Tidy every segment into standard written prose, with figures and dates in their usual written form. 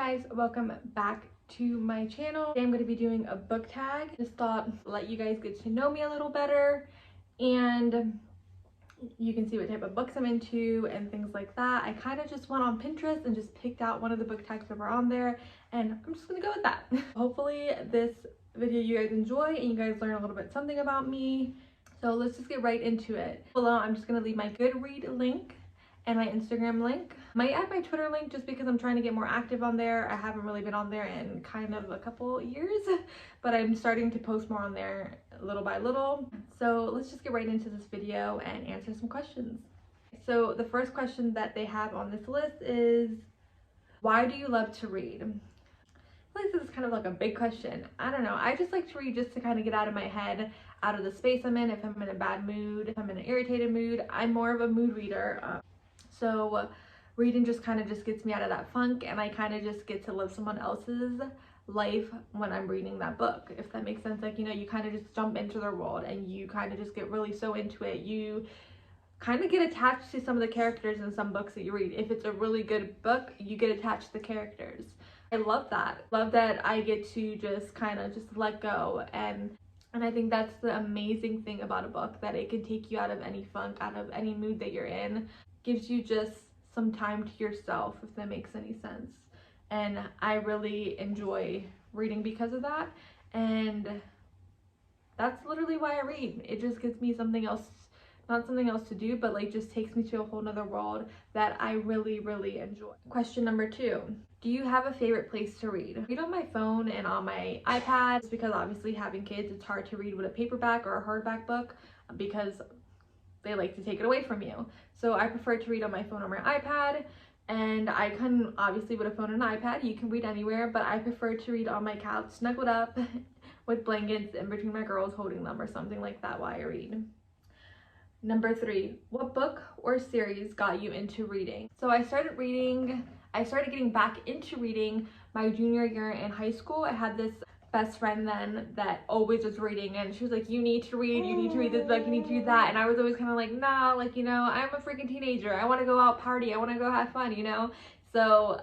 guys, welcome back to my channel. Today I'm going to be doing a book tag. Just thought let you guys get to know me a little better and you can see what type of books I'm into and things like that. I kind of just went on Pinterest and just picked out one of the book tags that were on there and I'm just gonna go with that. Hopefully this video you guys enjoy and you guys learn a little bit something about me. So let's just get right into it. Below I'm just gonna leave my Goodread link and my Instagram link. Might add my Twitter link just because I'm trying to get more active on there. I haven't really been on there in kind of a couple years, but I'm starting to post more on there little by little. So let's just get right into this video and answer some questions. So the first question that they have on this list is, why do you love to read? I feel like this is kind of like a big question. I don't know. I just like to read just to kind of get out of my head, out of the space I'm in. If I'm in a bad mood, if I'm in an irritated mood, I'm more of a mood reader. So reading just kind of just gets me out of that funk and I kind of just get to live someone else's life when I'm reading that book, if that makes sense. Like, you know, you kind of just jump into their world and you kind of just get really so into it. You kind of get attached to some of the characters in some books that you read. If it's a really good book, you get attached to the characters. I love that. Love that I get to just kind of just let go and I think that's the amazing thing about a book, that it can take you out of any funk, out of any mood that you're in. Gives you just some time to yourself, if that makes any sense. And I really enjoy reading because of that. And that's literally why I read. It just gives me something else, not something else to do, but like just takes me to a whole nother world that I really, really enjoy. Question number 2. Do you have a favorite place to read? I read on my phone and on my iPad, just because obviously having kids, it's hard to read with a paperback or a hardback book because they like to take it away from you. So I prefer to read on my phone or my iPad, and I can obviously with a phone and an iPad, you can read anywhere, but I prefer to read on my couch, snuggled up with blankets in between my girls holding them or something like that while I read. Number 3, what book or series got you into reading? So I started getting back into reading my junior year in high school. I had this best friend then that always was reading and she was like, you need to read this book, you need to read that, and I was always kind of like, nah, like, you know, I'm a freaking teenager, I want to go out party, I want to go have fun, you know. So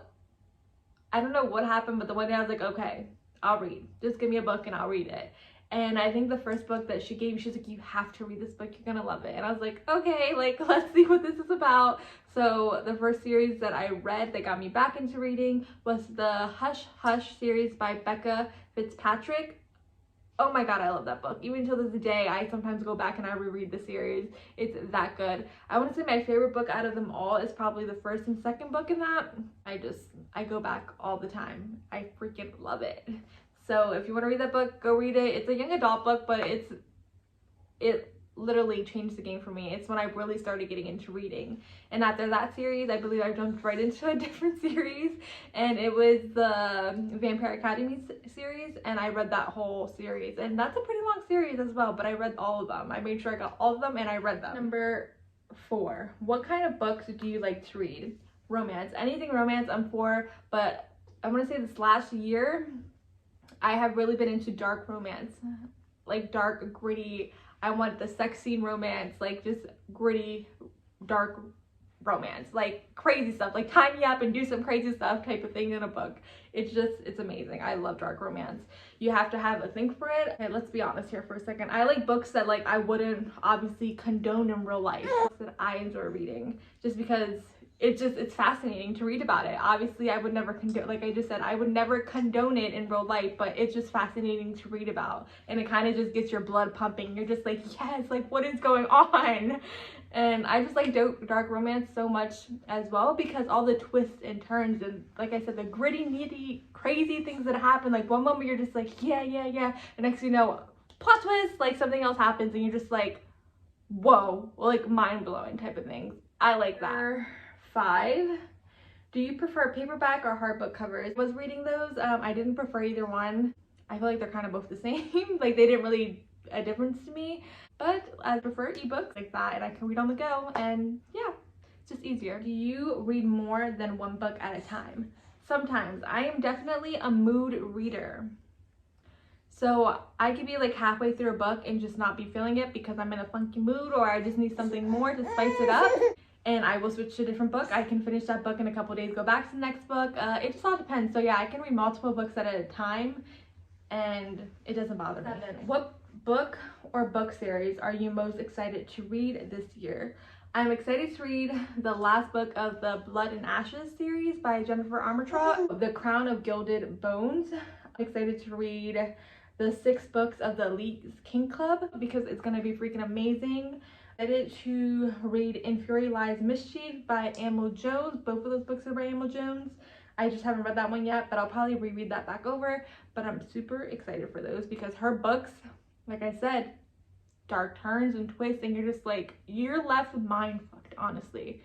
I don't know what happened, but the one day I was like, okay, I'll read, just give me a book and I'll read it. And I think the first book that she gave me, she's like, you have to read this book, you're gonna love it. And I was like, okay, like, let's see what this is about. So the first series that I read that got me back into reading was the Hush Hush series by Becca Fitzpatrick. Oh my god, I love that book. Even till this day, I sometimes go back and I reread the series. It's that good. I want to say my favorite book out of them all is probably the first and second book in that. I go back all the time. I freaking love it. So if you want to read that book, go read it. It's a young adult book, but it literally changed the game for me. It's when I really started getting into reading. And after that series, I believe I jumped right into a different series, and it was the Vampire Academy series, and I read that whole series. And that's a pretty long series as well, but I read all of them. I made sure I got all of them and I read them. Number 4, what kind of books do you like to read? Romance. Anything romance I'm for, but I want to say this last year, I have really been into dark romance, like dark, gritty. I want the sex scene romance, like just gritty, dark romance, like crazy stuff, like tie me up and do some crazy stuff type of thing in a book. It's amazing. I love dark romance. You have to have a thing for it. Okay, let's be honest here for a second. I like books that like I wouldn't obviously condone in real life, books that I enjoy reading just because it's fascinating to read about it. Obviously I would never condone, like I just said, I would never condone it in real life, but it's just fascinating to read about, and it kind of just gets your blood pumping. You're just like, yes, like what is going on? And I just like dark romance so much as well because all the twists and turns and, like I said, the gritty, nitty, crazy things that happen. Like one moment you're just like, yeah, and next you know, plot twist, like something else happens and you're just like, whoa, like mind-blowing type of things. I like that. 5, do you prefer paperback or hardbook covers? I was reading those. I didn't prefer either one. I feel like they're kind of both the same. Like they didn't really a difference to me, but I prefer ebooks like that and I can read on the go, and yeah, it's just easier. Do you read more than one book at a time? Sometimes. I am definitely a mood reader. So I could be like halfway through a book and just not be feeling it because I'm in a funky mood or I just need something more to spice it up. and I will switch to a different book. I can finish that book in a couple days, go back to the next book. It just all depends. So yeah, I can read multiple books at a time and it doesn't bother me. What book or book series are you most excited to read this year? I'm excited to read the last book of the Blood and Ashes series by Jennifer Armentrout, The Crown of Gilded Bones. I'm excited to read the 6 books of the Elite King Club because it's going to be freaking amazing. I'm excited to read In Fury Lies Mischief by Emil Jones. Both of those books are by Emil Jones. I just haven't read that one yet, but I'll probably reread that back over. But I'm super excited for those because her books, like I said, dark turns and twists, and you're just like, you're left mind fucked, honestly.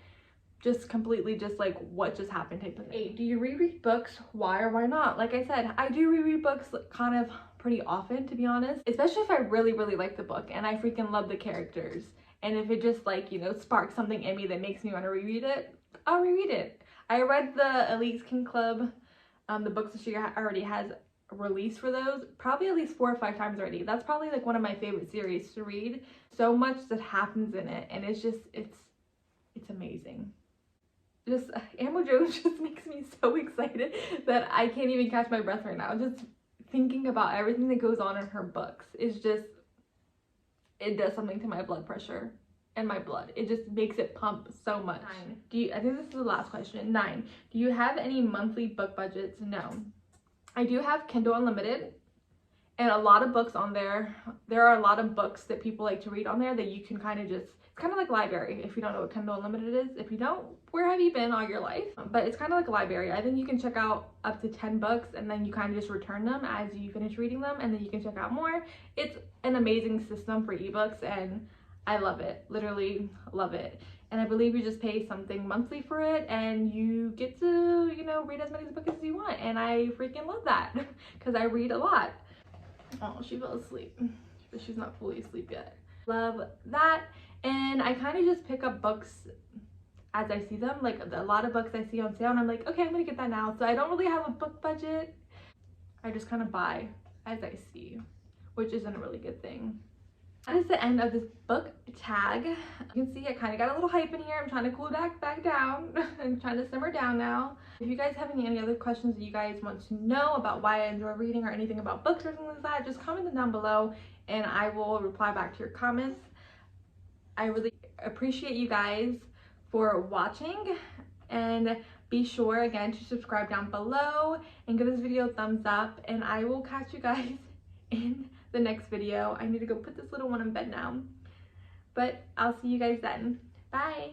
Just completely just like, what just happened type of thing. 8, do you reread books? Why or why not? Like I said, I do reread books kind of pretty often, to be honest, especially if I really like the book and I freaking love the characters, and if it just like, you know, sparks something in me that makes me want to reread it, I'll reread it. I read the Elite King Club, the books that she already has released for those, probably at least 4 or 5 times already. That's probably like one of my favorite series to read. So much that happens in it, and it's just, it's amazing. Just Emil Jones just makes me so excited that I can't even catch my breath right now. Just thinking about everything that goes on in her books is just, it does something to my blood pressure and my blood. It just makes it pump so much. 9, I think this is the last question. 9, do you have any monthly book budgets? No. I do have Kindle Unlimited and a lot of books on there. There are a lot of books that people like to read on there that you can kind of just, it's kind of like library if you don't know what Kindle Unlimited is. If you don't, where have you been all your life? But it's kind of like a library. I think you can check out up to 10 books and then you kind of just return them as you finish reading them, and then you can check out more. It's an amazing system for ebooks and I love it, literally love it. And I believe you just pay something monthly for it and you get to, you know, read as many books as you want. And I freaking love that because I read a lot. Oh, she fell asleep, but she's not fully asleep yet. Love that. And I kind of just pick up books as I see them. Like a lot of books I see on sale and I'm like, okay, I'm gonna get that now. So I don't really have a book budget. I just kind of buy as I see, which isn't a really good thing. That is the end of this book tag. You can see I kind of got a little hype in here. I'm trying to cool back down. I'm trying to simmer down now. If you guys have any other questions that you guys want to know about why I enjoy reading or anything about books or something like that, just comment them down below and I will reply back to your comments. I really appreciate you guys for watching, and be sure again to subscribe down below and give this video a thumbs up, and I will catch you guys in the next video. I need to go put this little one in bed now, but I'll see you guys then. Bye.